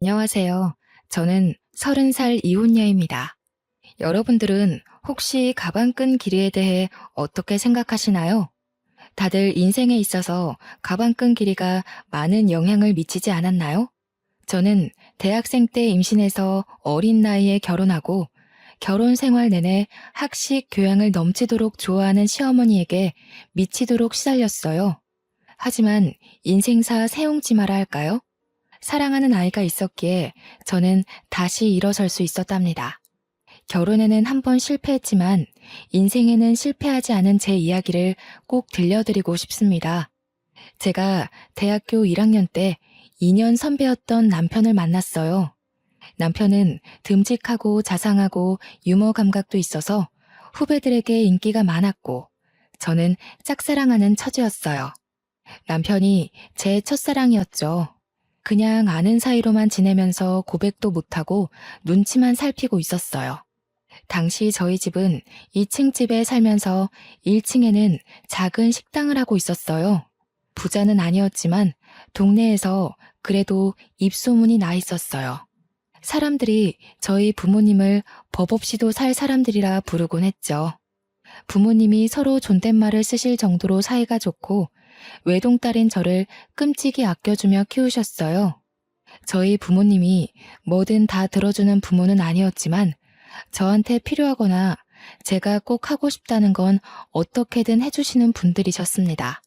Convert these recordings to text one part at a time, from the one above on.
안녕하세요. 저는 30살 이혼녀입니다. 여러분들은 혹시 가방끈 길이에 대해 어떻게 생각하시나요? 다들 인생에 있어서 가방끈 길이가 많은 영향을 미치지 않았나요? 저는 대학생 때 임신해서 어린 나이에 결혼하고 결혼 생활 내내 학식 교양을 넘치도록 좋아하는 시어머니에게 미치도록 시달렸어요. 하지만 인생사 세옹지마라 할까요? 사랑하는 아이가 있었기에 저는 다시 일어설 수 있었답니다. 결혼에는 한 번 실패했지만 인생에는 실패하지 않은 제 이야기를 꼭 들려드리고 싶습니다. 제가 대학교 1학년 때 2년 선배였던 남편을 만났어요. 남편은 듬직하고 자상하고 유머 감각도 있어서 후배들에게 인기가 많았고 저는 짝사랑하는 처지였어요. 남편이 제 첫사랑이었죠. 그냥 아는 사이로만 지내면서 고백도 못하고 눈치만 살피고 있었어요. 당시 저희 집은 2층 집에 살면서 1층에는 작은 식당을 하고 있었어요. 부자는 아니었지만 동네에서 그래도 입소문이 나 있었어요. 사람들이 저희 부모님을 법 없이도 살 사람들이라 부르곤 했죠. 부모님이 서로 존댓말을 쓰실 정도로 사이가 좋고 외동딸인 저를 끔찍이 아껴주며 키우셨어요. 저희 부모님이 뭐든 다 들어주는 부모는 아니었지만 저한테 필요하거나 제가 꼭 하고 싶다는 건 어떻게든 해주시는 분들이셨습니다.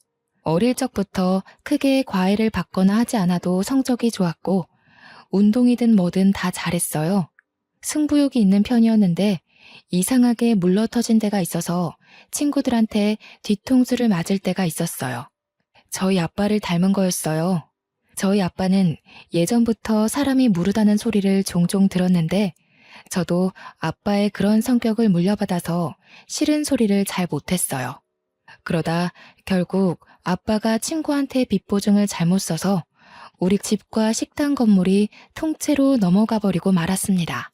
어릴 적부터 크게 과외를 받거나 하지 않아도 성적이 좋았고 운동이든 뭐든 다 잘했어요. 승부욕이 있는 편이었는데 이상하게 물러터진 데가 있어서 친구들한테 뒤통수를 맞을 때가 있었어요. 저희 아빠를 닮은 거였어요. 저희 아빠는 예전부터 사람이 무르다는 소리를 종종 들었는데 저도 아빠의 그런 성격을 물려받아서 싫은 소리를 잘 못했어요. 그러다 결국 아빠가 친구한테 빚보증을 잘못 써서 우리 집과 식당 건물이 통째로 넘어가 버리고 말았습니다.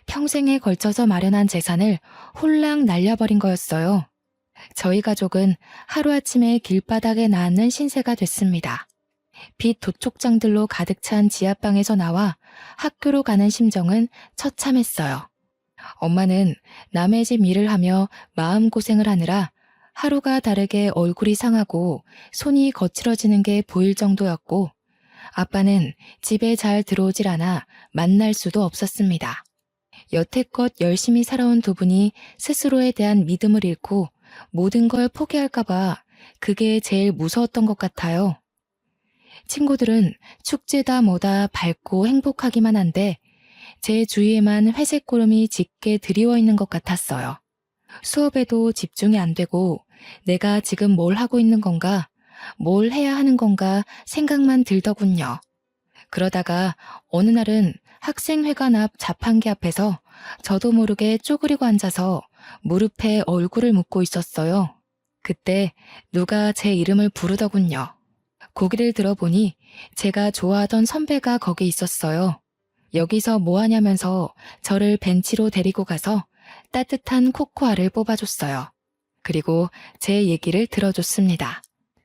평생에 걸쳐서 마련한 재산을 홀랑 날려버린 거였어요. 저희 가족은 하루아침에 길바닥에 낳는 신세가 됐습니다. 빚 도촉장들로 가득 찬 지하방에서 나와 학교로 가는 심정은 처참했어요. 엄마는 남의 집 일을 하며 마음고생을 하느라 하루가 다르게 얼굴이 상하고 손이 거칠어지는 게 보일 정도였고 아빠는 집에 잘 들어오질 않아 만날 수도 없었습니다. 여태껏 열심히 살아온 두 분이 스스로에 대한 믿음을 잃고 모든 걸 포기할까봐 그게 제일 무서웠던 것 같아요. 친구들은 축제다 뭐다 밝고 행복하기만 한데 제 주위에만 회색 구름이 짙게 드리워 있는 것 같았어요. 수업에도 집중이 안 되고 내가 지금 뭘 하고 있는 건가, 뭘 해야 하는 건가 생각만 들더군요. 그러다가 어느 날은 학생회관 앞 자판기 앞에서 저도 모르게 쪼그리고 앉아서 무릎에 얼굴을 묻고 있었어요. 그때 누가 제 이름을 부르더군요. 고개를 들어보니 제가 좋아하던 선배가 거기 있었어요. 여기서 뭐 하냐면서 저를 벤치로 데리고 가서 따뜻한 코코아를 뽑아줬어요. 그리고 제 얘기를 들어줬습니다.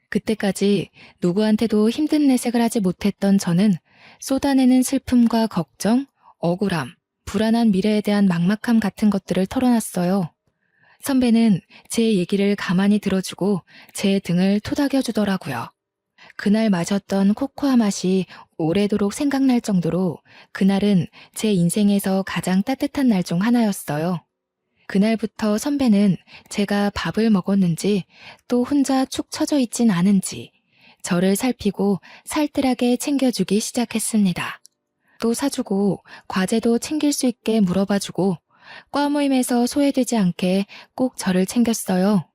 그때까지 누구한테도 힘든 내색을 하지 못했던 저는 쏟아내는 슬픔과 걱정, 억울함, 불안한 미래에 대한 막막함 같은 것들을 털어놨어요. 선배는 제 얘기를 가만히 들어주고 제 등을 토닥여주더라고요. 그날 마셨던 코코아 맛이 오래도록 생각날 정도로 그날은 제 인생에서 가장 따뜻한 날 중 하나였어요. 그날부터 선배는 제가 밥을 먹었는지 또 혼자 축 처져 있진 않은지 저를 살피고 살뜰하게 챙겨주기 시작했습니다. 또 사주고 과제도 챙길 수 있게 물어봐주고 과 모임에서 소외되지 않게 꼭 저를 챙겼어요.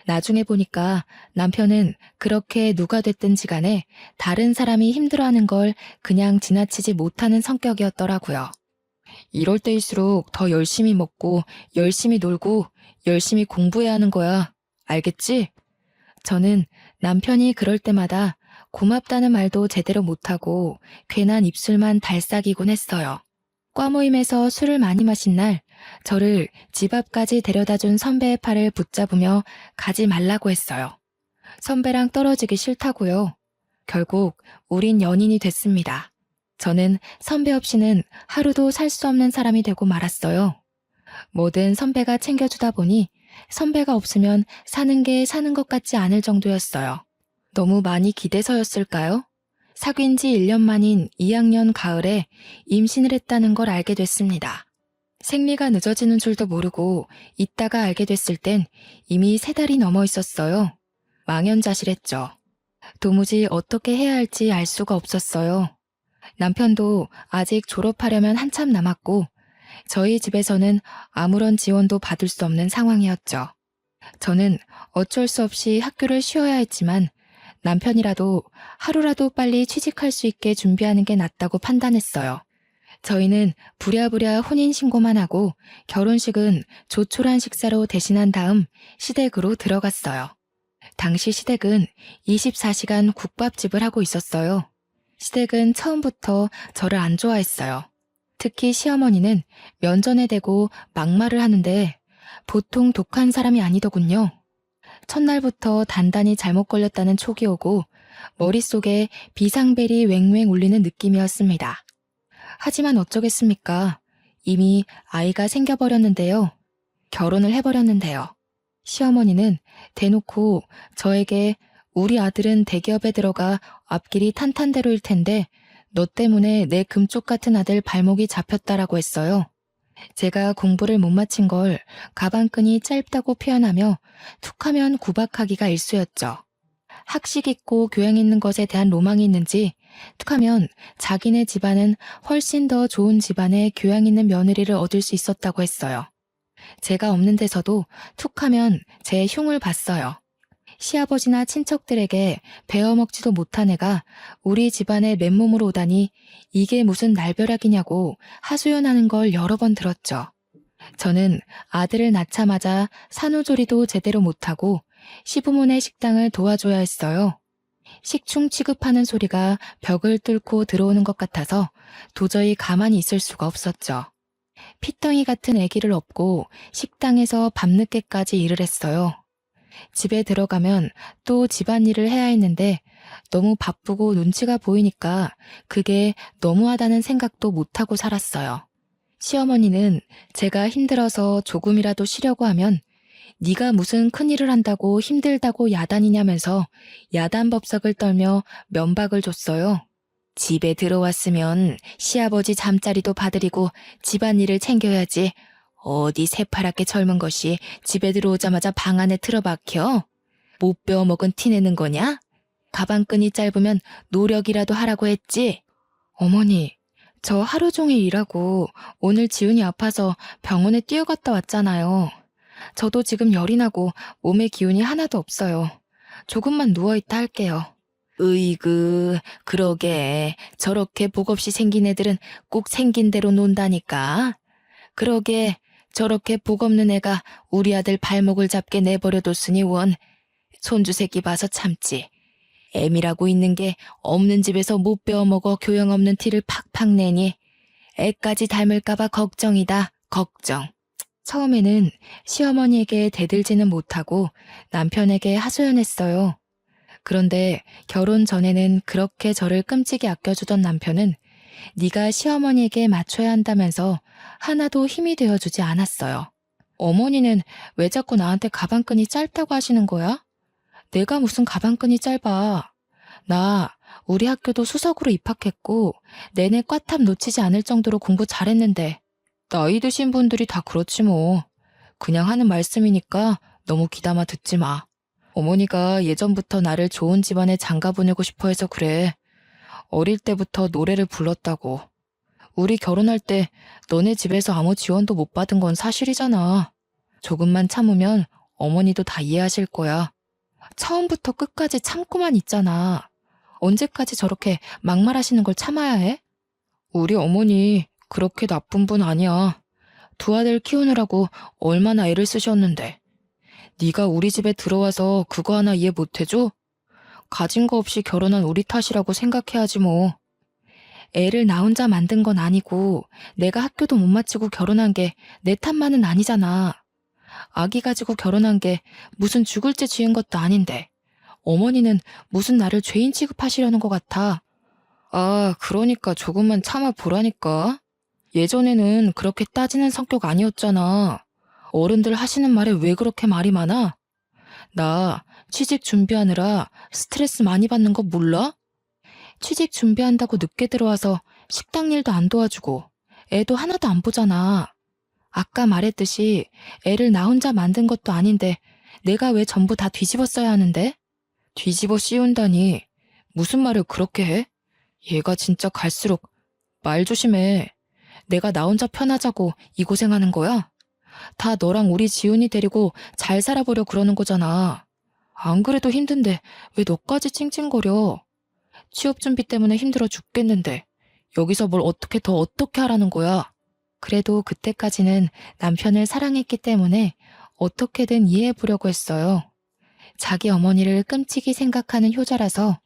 나중에 보니까 남편은 그렇게 누가 됐든지 간에 다른 사람이 힘들어하는 걸 그냥 지나치지 못하는 성격이었더라고요. 이럴 때일수록 더 열심히 먹고 열심히 놀고 열심히 공부해야 하는 거야. 알겠지? 저는 남편이 그럴 때마다 고맙다는 말도 제대로 못하고 괜한 입술만 달싹이곤 했어요. 과 모임에서 술을 많이 마신 날 저를 집 앞까지 데려다준 선배의 팔을 붙잡으며 가지 말라고 했어요. 선배랑 떨어지기 싫다고요. 결국 우린 연인이 됐습니다. 저는 선배 없이는 하루도 살 수 없는 사람이 되고 말았어요. 뭐든 선배가 챙겨주다 보니 선배가 없으면 사는 게 사는 것 같지 않을 정도였어요. 너무 많이 기대서였을까요? 사귄 지 1년 만인 2학년 가을에 임신을 했다는 걸 알게 됐습니다. 생리가 늦어지는 줄도 모르고 있다가 알게 됐을 땐 이미 3달이 넘어 있었어요. 망연자실했죠. 도무지 어떻게 해야 할지 알 수가 없었어요. 남편도 아직 졸업하려면 한참 남았고 저희 집에서는 아무런 지원도 받을 수 없는 상황이었죠. 저는 어쩔 수 없이 학교를 쉬어야 했지만 남편이라도 하루라도 빨리 취직할 수 있게 준비하는 게 낫다고 판단했어요. 저희는 부랴부랴 혼인신고만 하고 결혼식은 조촐한 식사로 대신한 다음 시댁으로 들어갔어요. 당시 시댁은 24시간 국밥집을 하고 있었어요. 시댁은 처음부터 저를 안 좋아했어요. 특히 시어머니는 면전에 대고 막말을 하는데 보통 독한 사람이 아니더군요. 첫날부터 단단히 잘못 걸렸다는 촉이 오고 머릿속에 비상벨이 왱왱 울리는 느낌이었습니다. 하지만 어쩌겠습니까? 이미 아이가 생겨버렸는데요. 결혼을 해버렸는데요. 시어머니는 대놓고 저에게 우리 아들은 대기업에 들어가 앞길이 탄탄대로일 텐데 너 때문에 내 금쪽 같은 아들 발목이 잡혔다라고 했어요. 제가 공부를 못 마친 걸 가방끈이 짧다고 표현하며 툭하면 구박하기가 일쑤였죠. 학식 있고 교양 있는 것에 대한 로망이 있는지 툭하면 자기네 집안은 훨씬 더 좋은 집안에 교양 있는 며느리를 얻을 수 있었다고 했어요. 제가 없는 데서도 툭하면 제 흉을 봤어요. 시아버지나 친척들에게 베어먹지도 못한 애가 우리 집안에 맨몸으로 오다니 이게 무슨 날벼락이냐고 하소연하는 걸 여러 번 들었죠. 저는 아들을 낳자마자 산후조리도 제대로 못하고 시부모네 식당을 도와줘야 했어요. 식충 취급하는 소리가 벽을 뚫고 들어오는 것 같아서 도저히 가만히 있을 수가 없었죠. 피덩이 같은 아기를 업고 식당에서 밤늦게까지 일을 했어요. 집에 들어가면 또 집안일을 해야 했는데 너무 바쁘고 눈치가 보이니까 그게 너무하다는 생각도 못하고 살았어요. 시어머니는 제가 힘들어서 조금이라도 쉬려고 하면 네가 무슨 큰일을 한다고 힘들다고 야단이냐면서 야단법석을 떨며 면박을 줬어요. 집에 들어왔으면 시아버지 잠자리도 봐드리고 집안일을 챙겨야지. 어디 새파랗게 젊은 것이 집에 들어오자마자 방 안에 틀어박혀? 못 배워먹은 티 내는 거냐? 가방끈이 짧으면 노력이라도 하라고 했지? 어머니, 저 하루 종일 일하고 오늘 지훈이 아파서 병원에 뛰어갔다 왔잖아요. 저도 지금 열이 나고 몸에 기운이 하나도 없어요. 조금만 누워있다 할게요. 으이그, 그러게. 저렇게 복 없이 생긴 애들은 꼭 생긴 대로 논다니까. 그러게. 저렇게 복 없는 애가 우리 아들 발목을 잡게 내버려뒀으니 원. 손주 새끼 봐서 참지. 애미라고 있는 게 없는 집에서 못 배워먹어 교양 없는 티를 팍팍 내니 애까지 닮을까봐 걱정이다. 걱정. 처음에는 시어머니에게 대들지는 못하고 남편에게 하소연했어요. 그런데 결혼 전에는 그렇게 저를 끔찍이 아껴주던 남편은 네가 시어머니에게 맞춰야 한다면서 하나도 힘이 되어주지 않았어요. 어머니는 왜 자꾸 나한테 가방끈이 짧다고 하시는 거야? 내가 무슨 가방끈이 짧아. 나 우리 학교도 수석으로 입학했고 내내 꽈탑 놓치지 않을 정도로 공부 잘했는데 나이 드신 분들이 다 그렇지 뭐. 그냥 하는 말씀이니까 너무 귀담아 듣지 마. 어머니가 예전부터 나를 좋은 집안에 장가 보내고 싶어 해서 그래. 어릴 때부터 노래를 불렀다고. 우리 결혼할 때 너네 집에서 아무 지원도 못 받은 건 사실이잖아. 조금만 참으면 어머니도 다 이해하실 거야. 처음부터 끝까지 참고만 있잖아. 언제까지 저렇게 막말하시는 걸 참아야 해? 우리 어머니 그렇게 나쁜 분 아니야. 두 아들 키우느라고 얼마나 애를 쓰셨는데. 네가 우리 집에 들어와서 그거 하나 이해 못 해줘? 가진 거 없이 결혼한 우리 탓이라고 생각해야지 뭐. 애를 나 혼자 만든 건 아니고 내가 학교도 못 마치고 결혼한 게 내 탓만은 아니잖아. 아기 가지고 결혼한 게 무슨 죽을 죄 지은 것도 아닌데 어머니는 무슨 나를 죄인 취급하시려는 것 같아. 아, 그러니까 조금만 참아보라니까. 예전에는 그렇게 따지는 성격 아니었잖아. 어른들 하시는 말에 왜 그렇게 말이 많아? 나 취직 준비하느라 스트레스 많이 받는 거 몰라? 취직 준비한다고 늦게 들어와서 식당 일도 안 도와주고 애도 하나도 안 보잖아. 아까 말했듯이 애를 나 혼자 만든 것도 아닌데 내가 왜 전부 다 뒤집어 써야 하는데? 뒤집어 씌운다니. 무슨 말을 그렇게 해? 얘가 진짜 갈수록 말 조심해. 내가 나 혼자 편하자고 이 고생하는 거야? 다 너랑 우리 지훈이 데리고 잘 살아보려 그러는 거잖아. 안 그래도 힘든데 왜 너까지 찡찡거려? 취업 준비 때문에 힘들어 죽겠는데 여기서 뭘 어떻게 더 어떻게 하라는 거야? 그래도 그때까지는 남편을 사랑했기 때문에 어떻게든 이해해 보려고 했어요. 자기 어머니를 끔찍이 생각하는 효자라서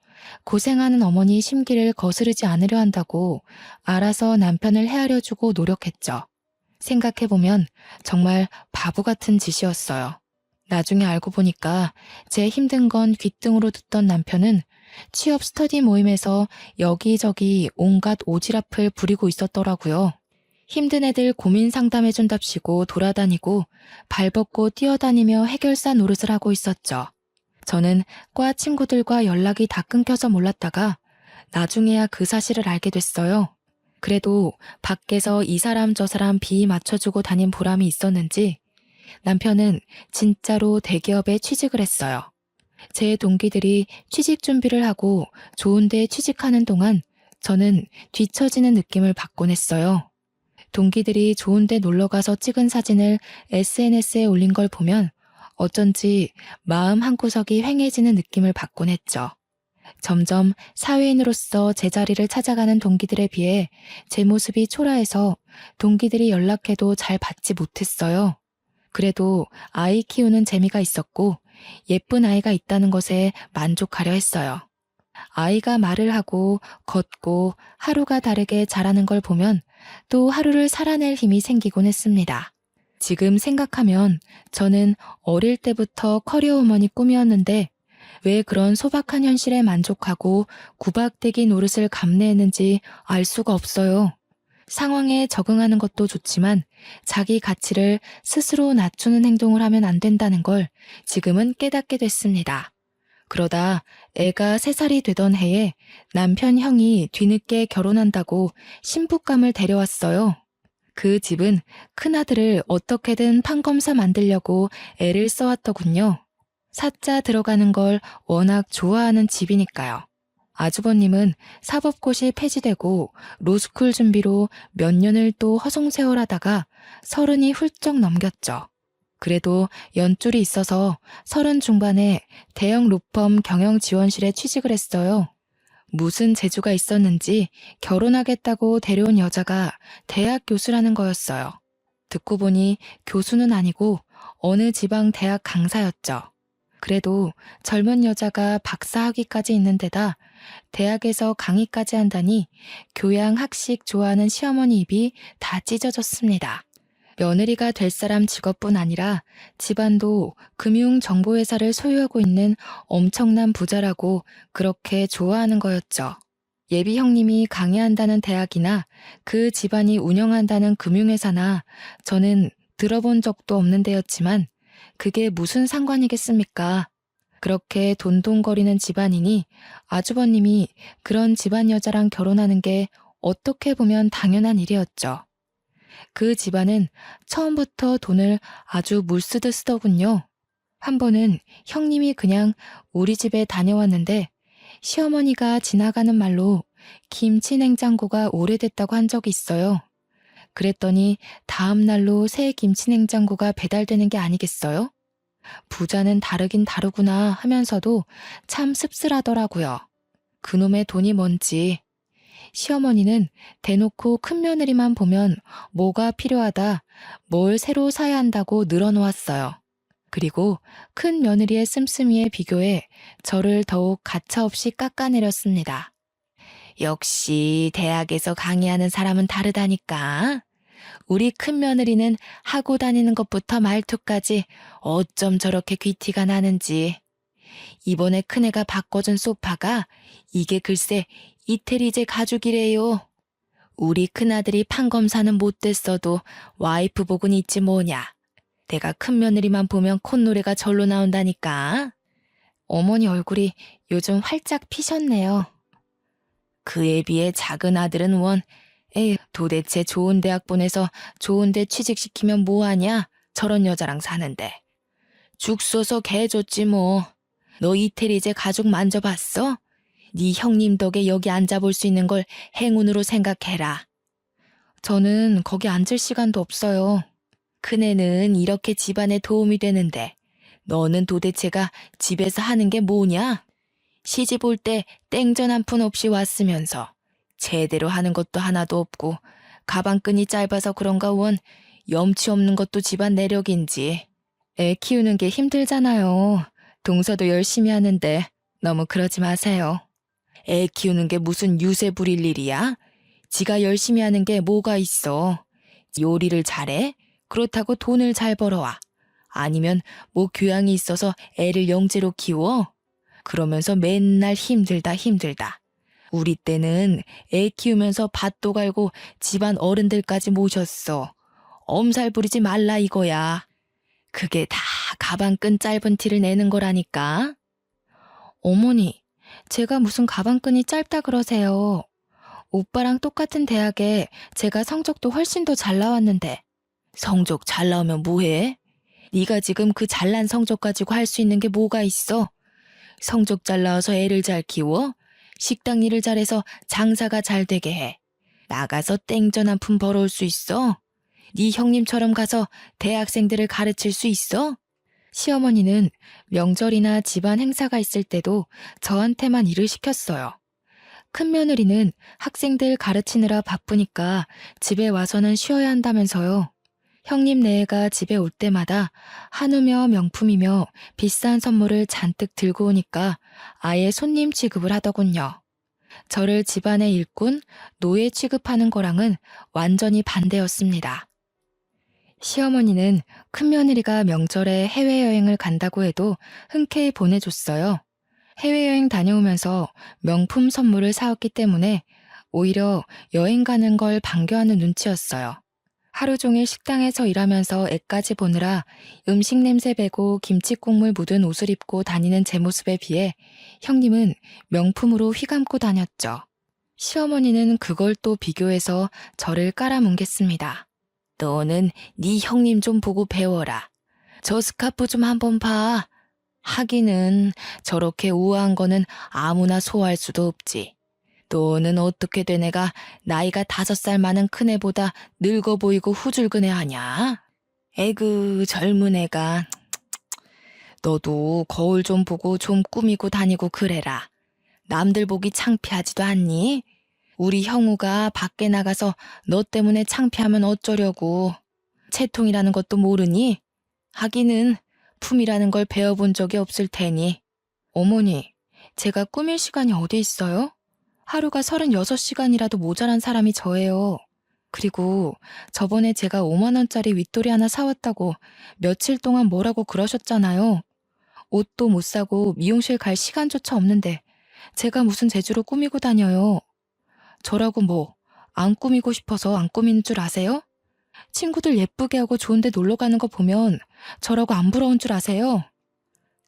고생하는 어머니 심기를 거스르지 않으려 한다고 알아서 남편을 헤아려주고 노력했죠. 생각해보면 정말 바보 같은 짓이었어요. 나중에 알고 보니까 제 힘든 건 귓등으로 듣던 남편은 취업 스터디 모임에서 여기저기 온갖 오지랖을 부리고 있었더라고요. 힘든 애들 고민 상담해준답시고 돌아다니고 발벗고 뛰어다니며 해결사 노릇을 하고 있었죠. 저는 과 친구들과 연락이 다 끊겨서 몰랐다가 나중에야 그 사실을 알게 됐어요. 그래도 밖에서 이 사람 저 사람 비위 맞춰주고 다닌 보람이 있었는지 남편은 진짜로 대기업에 취직을 했어요. 제 동기들이 취직 준비를 하고 좋은 데 취직하는 동안 저는 뒤처지는 느낌을 받곤 했어요. 동기들이 좋은 데 놀러가서 찍은 사진을 SNS에 올린 걸 보면 어쩐지 마음 한구석이 휑해지는 느낌을 받곤 했죠. 점점 사회인으로서 제자리를 찾아가는 동기들에 비해 제 모습이 초라해서 동기들이 연락해도 잘 받지 못했어요. 그래도 아이 키우는 재미가 있었고 예쁜 아이가 있다는 것에 만족하려 했어요. 아이가 말을 하고 걷고 하루가 다르게 자라는 걸 보면 또 하루를 살아낼 힘이 생기곤 했습니다. 지금 생각하면 저는 어릴 때부터 커리어 우먼이 꿈이었는데 왜 그런 소박한 현실에 만족하고 구박대기 노릇을 감내했는지 알 수가 없어요. 상황에 적응하는 것도 좋지만 자기 가치를 스스로 낮추는 행동을 하면 안 된다는 걸 지금은 깨닫게 됐습니다. 그러다 애가 3살이 되던 해에 남편 형이 뒤늦게 결혼한다고 신부감을 데려왔어요. 그 집은 큰아들을 어떻게든 판검사 만들려고 애를 써왔더군요. 사자 들어가는 걸 워낙 좋아하는 집이니까요. 아주버님은 사법고시 폐지되고 로스쿨 준비로 몇 년을 또 허송세월하다가 30이 훌쩍 넘겼죠. 그래도 연줄이 있어서 30 중반에 대형 로펌 경영지원실에 취직을 했어요. 무슨 재주가 있었는지 결혼하겠다고 데려온 여자가 대학 교수라는 거였어요. 듣고 보니 교수는 아니고 어느 지방 대학 강사였죠. 그래도 젊은 여자가 박사 학위까지 있는 데다 대학에서 강의까지 한다니 교양 학식 좋아하는 시어머니 입이 다 찢어졌습니다. 며느리가 될 사람 직업뿐 아니라 집안도 금융정보회사를 소유하고 있는 엄청난 부자라고 그렇게 좋아하는 거였죠. 예비 형님이 강의한다는 대학이나 그 집안이 운영한다는 금융회사나 저는 들어본 적도 없는 데였지만 그게 무슨 상관이겠습니까? 그렇게 돈돈거리는 집안이니 아주버님이 그런 집안 여자랑 결혼하는 게 어떻게 보면 당연한 일이었죠. 그 집안은 처음부터 돈을 아주 물쓰듯 쓰더군요. 한 번은 형님이 그냥 우리 집에 다녀왔는데 시어머니가 지나가는 말로 김치 냉장고가 오래됐다고 한 적이 있어요. 그랬더니 다음 날로 새 김치 냉장고가 배달되는 게 아니겠어요? 부자는 다르긴 다르구나 하면서도 참 씁쓸하더라고요. 그놈의 돈이 뭔지. 시어머니는 대놓고 큰 며느리만 보면 뭐가 필요하다, 뭘 새로 사야 한다고 늘어놓았어요. 그리고 큰 며느리의 씀씀이에 비교해 저를 더욱 가차없이 깎아내렸습니다. 역시 대학에서 강의하는 사람은 다르다니까. 우리 큰 며느리는 하고 다니는 것부터 말투까지 어쩜 저렇게 귀티가 나는지. 이번에 큰애가 바꿔준 소파가 이게 글쎄 이태리제 가족이래요. 우리 큰아들이 판검사는 못 됐어도 와이프 복은 있지 뭐냐. 내가 큰며느리만 보면 콧노래가 절로 나온다니까. 어머니 얼굴이 요즘 활짝 피셨네요. 그에 비해 작은 아들은 에휴, 도대체 좋은 대학 보내서 좋은 데 취직시키면 뭐하냐? 저런 여자랑 사는데. 죽 써서 개 줬지 뭐. 너 이태리제 가족 만져봤어? 네 형님 덕에 여기 앉아볼 수 있는 걸 행운으로 생각해라. 저는 거기 앉을 시간도 없어요. 큰애는 이렇게 집안에 도움이 되는데 너는 도대체가 집에서 하는 게 뭐냐? 시집 올 때 땡전 한 푼 없이 왔으면서 제대로 하는 것도 하나도 없고 가방끈이 짧아서 그런가 염치 없는 것도 집안 내력인지. 애 키우는 게 힘들잖아요. 동서도 열심히 하는데 너무 그러지 마세요. 애 키우는 게 무슨 유세 부릴 일이야? 지가 열심히 하는 게 뭐가 있어. 요리를 잘해? 그렇다고 돈을 잘 벌어와. 아니면 뭐 교양이 있어서 애를 영재로 키워? 그러면서 맨날 힘들다. 우리 때는 애 키우면서 밭도 갈고 집안 어른들까지 모셨어. 엄살 부리지 말라 이거야. 그게 다 가방끈 짧은 티를 내는 거라니까. 어머니, 제가 무슨 가방끈이 짧다 그러세요. 오빠랑 똑같은 대학에 제가 성적도 훨씬 더 잘 나왔는데. 성적 잘 나오면 뭐해? 네가 지금 그 잘난 성적 가지고 할 수 있는 게 뭐가 있어? 성적 잘 나와서 애를 잘 키워? 식당 일을 잘해서 장사가 잘 되게 해. 나가서 땡전 한 푼 벌어올 수 있어? 네 형님처럼 가서 대학생들을 가르칠 수 있어? 시어머니는 명절이나 집안 행사가 있을 때도 저한테만 일을 시켰어요. 큰며느리는 학생들 가르치느라 바쁘니까 집에 와서는 쉬어야 한다면서요. 형님 네가 집에 올 때마다 한우며 명품이며 비싼 선물을 잔뜩 들고 오니까 아예 손님 취급을 하더군요. 저를 집안의 일꾼, 노예 취급하는 거랑은 완전히 반대였습니다. 시어머니는 큰며느리가 명절에 해외여행을 간다고 해도 흔쾌히 보내줬어요. 해외여행 다녀오면서 명품 선물을 사왔기 때문에 오히려 여행 가는 걸 반겨하는 눈치였어요. 하루 종일 식당에서 일하면서 애까지 보느라 음식 냄새 배고 김치 국물 묻은 옷을 입고 다니는 제 모습에 비해 형님은 명품으로 휘감고 다녔죠. 시어머니는 그걸 또 비교해서 저를 깔아뭉갰습니다. 너는 네 형님 좀 보고 배워라. 저 스카프 좀 한번 봐. 하기는 저렇게 우아한 거는 아무나 소화할 수도 없지. 너는 어떻게 된 애가 나이가 5살 많은 큰애보다 늙어 보이고 후줄근해하냐? 에그 젊은 애가. 너도 거울 좀 보고 좀 꾸미고 다니고 그래라. 남들 보기 창피하지도 않니? 우리 형우가 밖에 나가서 너 때문에 창피하면 어쩌려고. 채통이라는 것도 모르니? 하기는 품이라는 걸 배워본 적이 없을 테니. 어머니, 제가 꾸밀 시간이 어디 있어요? 하루가 36시간이라도 모자란 사람이 저예요. 그리고 저번에 제가 5만 원짜리 윗돌이 하나 사왔다고 며칠 동안 뭐라고 그러셨잖아요. 옷도 못 사고 미용실 갈 시간조차 없는데 제가 무슨 재주로 꾸미고 다녀요. 저라고 뭐 안 꾸미고 싶어서 안 꾸미는 줄 아세요? 친구들 예쁘게 하고 좋은 데 놀러 가는 거 보면 저라고 안 부러운 줄 아세요?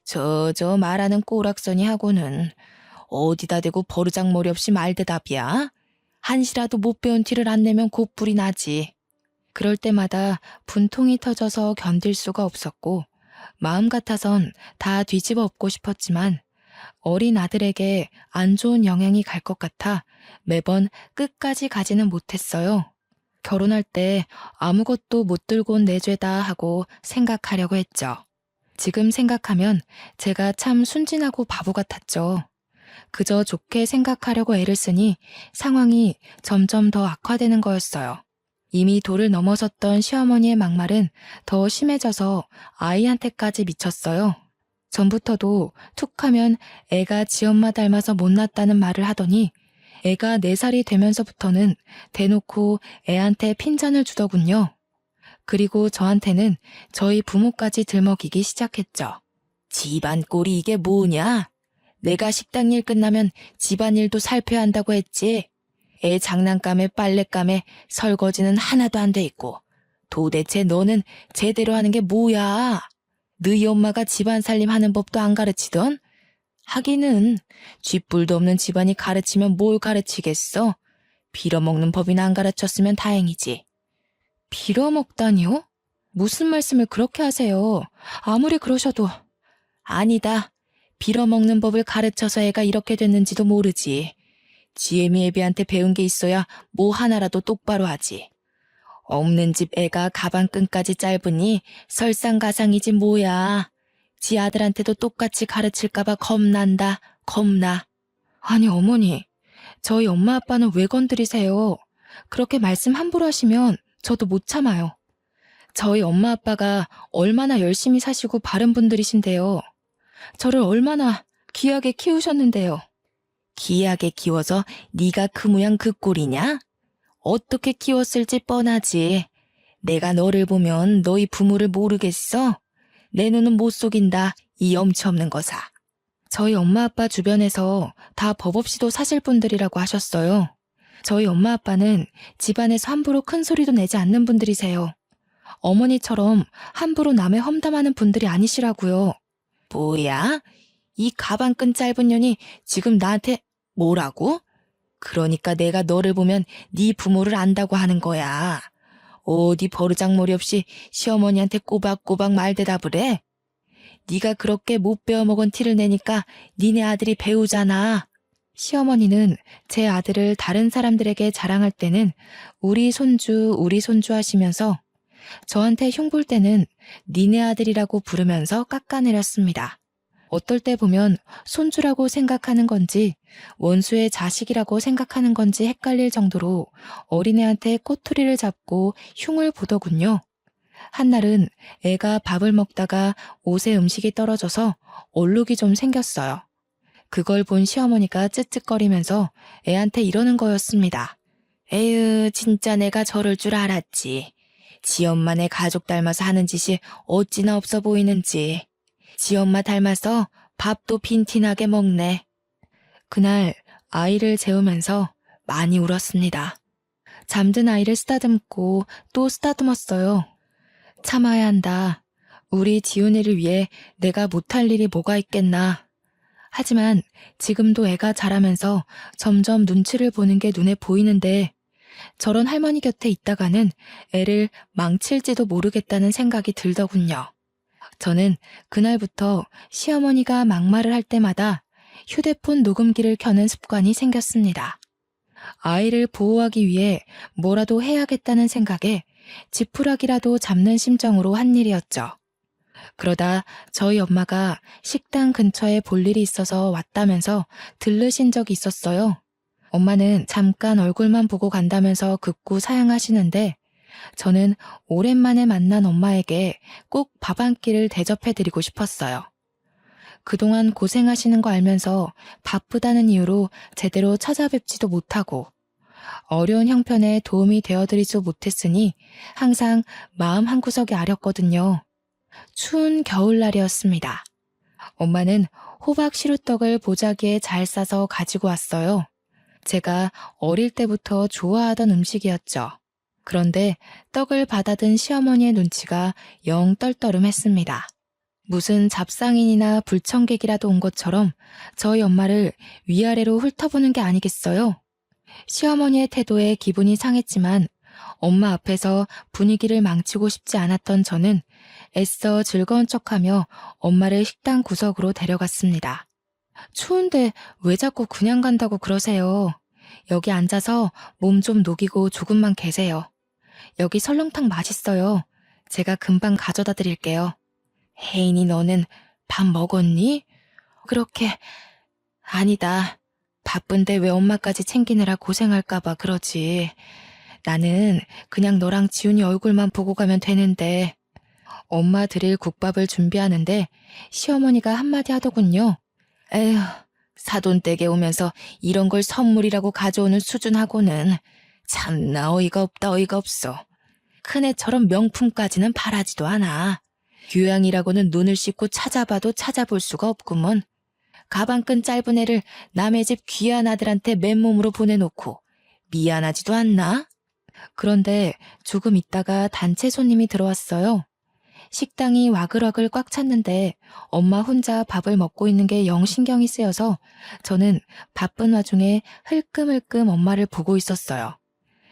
저 말하는 꼬락서니 하고는 어디다 대고 버르장머리 없이 말대답이야? 한시라도 못 배운 티를 안 내면 곧불이 나지. 그럴 때마다 분통이 터져서 견딜 수가 없었고 마음 같아선 다 뒤집어 엎고 싶었지만 어린 아들에게 안 좋은 영향이 갈 것 같아 매번 끝까지 가지는 못했어요. 결혼할 때 아무것도 못 들고 온 내 죄다 하고 생각하려고 했죠. 지금 생각하면 제가 참 순진하고 바보 같았죠. 그저 좋게 생각하려고 애를 쓰니 상황이 점점 더 악화되는 거였어요. 이미 도를 넘어섰던 시어머니의 막말은 더 심해져서 아이한테까지 미쳤어요. 전부터도 툭하면 애가 지엄마 닮아서 못났다는 말을 하더니 애가 4살이 되면서부터는 대놓고 애한테 핀잔을 주더군요. 그리고 저한테는 저희 부모까지 들먹이기 시작했죠. 집안 꼴이 이게 뭐냐? 내가 식당 일 끝나면 집안일도 살펴야 한다고 했지. 애 장난감에 빨랫감에 설거지는 하나도 안 돼 있고. 도대체 너는 제대로 하는 게 뭐야? 너희 엄마가 집안 살림 하는 법도 안 가르치던? 하기는 쥐뿔도 없는 집안이 가르치면 뭘 가르치겠어? 빌어먹는 법이나 안 가르쳤으면 다행이지. 빌어먹다니요? 무슨 말씀을 그렇게 하세요? 아무리 그러셔도. 아니다. 빌어먹는 법을 가르쳐서 애가 이렇게 됐는지도 모르지. 지혜미 애비한테 배운 게 있어야 뭐 하나라도 똑바로 하지. 없는 집 애가 가방끈까지 짧으니 설상가상이지 뭐야. 지 아들한테도 똑같이 가르칠까봐 겁난다. 겁나. 아니 어머니, 저희 엄마 아빠는 왜 건드리세요? 그렇게 말씀 함부로 하시면 저도 못 참아요. 저희 엄마 아빠가 얼마나 열심히 사시고 바른 분들이신데요. 저를 얼마나 귀하게 키우셨는데요. 귀하게 키워서 네가 그 모양 그 꼴이냐? 어떻게 키웠을지 뻔하지. 내가 너를 보면 너희 부모를 모르겠어? 내 눈은 못 속인다, 이 염치 없는 거사. 저희 엄마 아빠 주변에서 다 법 없이도 사실 분들이라고 하셨어요. 저희 엄마 아빠는 집안에서 함부로 큰 소리도 내지 않는 분들이세요. 어머니처럼 함부로 남의 험담하는 분들이 아니시라고요. 뭐야? 이 가방끈 짧은 년이 지금 나한테 뭐라고? 그러니까 내가 너를 보면 네 부모를 안다고 하는 거야. 어디 버르장머리 없이 시어머니한테 꼬박꼬박 말대답을 해? 네가 그렇게 못 배워먹은 티를 내니까 니네 아들이 배우잖아. 시어머니는 제 아들을 다른 사람들에게 자랑할 때는 우리 손주 하시면서 저한테 흉볼 때는 니네 아들이라고 부르면서 깎아내렸습니다. 어떨 때 보면 손주라고 생각하는 건지 원수의 자식이라고 생각하는 건지 헷갈릴 정도로 어린애한테 꼬투리를 잡고 흉을 보더군요. 한날은 애가 밥을 먹다가 옷에 음식이 떨어져서 얼룩이 좀 생겼어요. 그걸 본 시어머니가 쯧쯧거리면서 애한테 이러는 거였습니다. 에휴, 진짜 내가 저럴 줄 알았지. 지 엄마네 가족 닮아서 하는 짓이 어찌나 없어 보이는지. 지 엄마 닮아서 밥도 빈티나게 먹네. 그날 아이를 재우면서 많이 울었습니다. 잠든 아이를 쓰다듬고 또 쓰다듬었어요. 참아야 한다. 우리 지훈이를 위해 내가 못할 일이 뭐가 있겠나. 하지만 지금도 애가 자라면서 점점 눈치를 보는 게 눈에 보이는데 저런 할머니 곁에 있다가는 애를 망칠지도 모르겠다는 생각이 들더군요. 저는 그날부터 시어머니가 막말을 할 때마다 휴대폰 녹음기를 켜는 습관이 생겼습니다. 아이를 보호하기 위해 뭐라도 해야겠다는 생각에 지푸라기라도 잡는 심정으로 한 일이었죠. 그러다 저희 엄마가 식당 근처에 볼 일이 있어서 왔다면서 들르신 적이 있었어요. 엄마는 잠깐 얼굴만 보고 간다면서 극구 사양하시는데 저는 오랜만에 만난 엄마에게 꼭 밥 한 끼를 대접해드리고 싶었어요. 그동안 고생하시는 거 알면서 바쁘다는 이유로 제대로 찾아뵙지도 못하고 어려운 형편에 도움이 되어드리지 못했으니 항상 마음 한구석이 아렸거든요. 추운 겨울날이었습니다. 엄마는 호박 시루떡을 보자기에 잘 싸서 가지고 왔어요. 제가 어릴 때부터 좋아하던 음식이었죠. 그런데 떡을 받아든 시어머니의 눈치가 영 떨떠름했습니다. 무슨 잡상인이나 불청객이라도 온 것처럼 저희 엄마를 위아래로 훑어보는 게 아니겠어요? 시어머니의 태도에 기분이 상했지만 엄마 앞에서 분위기를 망치고 싶지 않았던 저는 애써 즐거운 척하며 엄마를 식당 구석으로 데려갔습니다. 추운데 왜 자꾸 그냥 간다고 그러세요? 여기 앉아서 몸 좀 녹이고 조금만 계세요. 여기 설렁탕 맛있어요. 제가 금방 가져다 드릴게요. 혜인이 너는 밥 먹었니? 그렇게 아니다. 바쁜데 왜 엄마까지 챙기느라 고생할까봐 그러지. 나는 그냥 너랑 지훈이 얼굴만 보고 가면 되는데. 엄마 드릴 국밥을 준비하는데 시어머니가 한마디 하더군요. 에휴, 사돈댁에 오면서 이런 걸 선물이라고 가져오는 수준하고는 참나 어이가 없다 어이가 없어. 큰애처럼 명품까지는 바라지도 않아. 교양이라고는 눈을 씻고 찾아봐도 찾아볼 수가 없구먼. 가방끈 짧은 애를 남의 집 귀한 아들한테 맨몸으로 보내놓고 미안하지도 않나? 그런데 조금 있다가 단체 손님이 들어왔어요. 식당이 와글와글 꽉 찼는데 엄마 혼자 밥을 먹고 있는 게 영 신경이 쓰여서 저는 바쁜 와중에 흘끔흘끔 엄마를 보고 있었어요.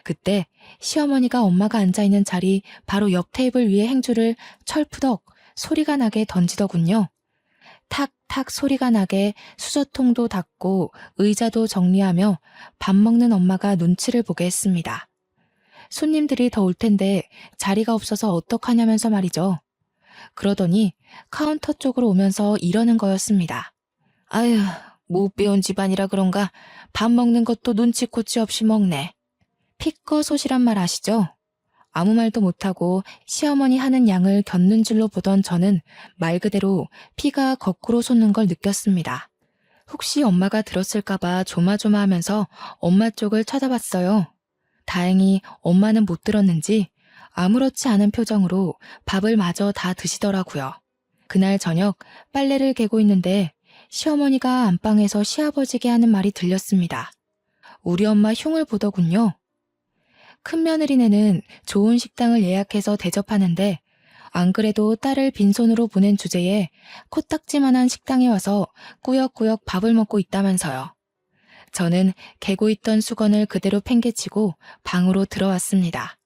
그때 시어머니가 엄마가 앉아있는 자리 바로 옆 테이블 위에 행주를 철푸덕 소리가 나게 던지더군요. 탁탁 소리가 나게 수저통도 닦고 의자도 정리하며 밥 먹는 엄마가 눈치를 보게 했습니다. 손님들이 더 올 텐데 자리가 없어서 어떡하냐면서 말이죠. 그러더니 카운터 쪽으로 오면서 이러는 거였습니다. 아휴, 못 배운 집안이라 그런가 밥 먹는 것도 눈치코치 없이 먹네. 피꺼소시란 말 아시죠? 아무 말도 못하고 시어머니 하는 양을 겪는 줄로 보던 저는 말 그대로 피가 거꾸로 솟는 걸 느꼈습니다. 혹시 엄마가 들었을까봐 조마조마하면서 엄마 쪽을 쳐다봤어요. 다행히 엄마는 못 들었는지 아무렇지 않은 표정으로 밥을 마저 다 드시더라고요. 그날 저녁 빨래를 개고 있는데 시어머니가 안방에서 시아버지게 하는 말이 들렸습니다. 우리 엄마 흉을 보더군요. 큰며느리네는 좋은 식당을 예약해서 대접하는데 안 그래도 딸을 빈손으로 보낸 주제에 코딱지만한 식당에 와서 꾸역꾸역 밥을 먹고 있다면서요. 저는 개고 있던 수건을 그대로 팽개치고 방으로 들어왔습니다.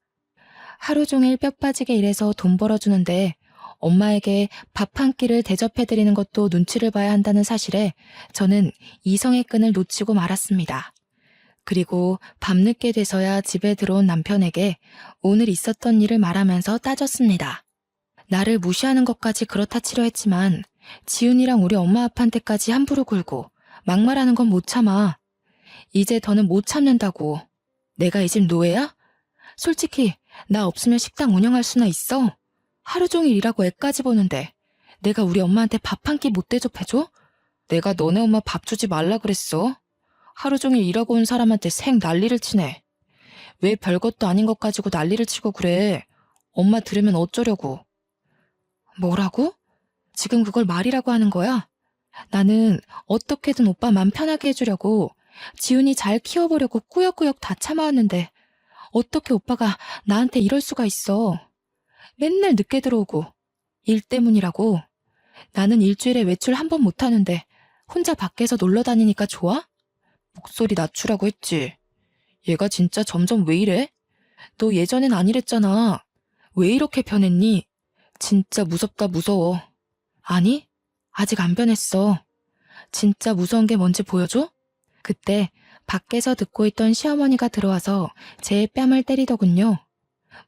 하루 종일 뼈 빠지게 일해서 돈 벌어주는데 엄마에게 밥 한 끼를 대접해드리는 것도 눈치를 봐야 한다는 사실에 저는 이성의 끈을 놓치고 말았습니다. 그리고 밤늦게 돼서야 집에 들어온 남편에게 오늘 있었던 일을 말하면서 따졌습니다. 나를 무시하는 것까지 그렇다 치려 했지만 지훈이랑 우리 엄마 아빠한테까지 함부로 굴고 막말하는 건 못 참아. 이제 더는 못 참는다고. 내가 이 집 노예야? 솔직히 나 없으면 식당 운영할 수나 있어? 하루 종일 일하고 애까지 보는데 내가 우리 엄마한테 밥 한 끼 못 대접해줘? 내가 너네 엄마 밥 주지 말라 그랬어? 하루 종일 일하고 온 사람한테 생 난리를 치네. 왜 별것도 아닌 것 가지고 난리를 치고 그래? 엄마 들으면 어쩌려고? 뭐라고? 지금 그걸 말이라고 하는 거야? 나는 어떻게든 오빠 맘 편하게 해주려고 지훈이 잘 키워보려고 꾸역꾸역 다 참아왔는데 어떻게 오빠가 나한테 이럴 수가 있어. 맨날 늦게 들어오고 일 때문이라고. 나는 일주일에 외출 한 번 못하는데 혼자 밖에서 놀러 다니니까 좋아? 목소리 낮추라고 했지. 얘가 진짜 점점 왜 이래? 너 예전엔 안 이랬잖아. 왜 이렇게 변했니? 진짜 무섭다 무서워. 아니, 아직 안 변했어. 진짜 무서운 게 뭔지 보여줘? 그때 밖에서 듣고 있던 시어머니가 들어와서 제 뺨을 때리더군요.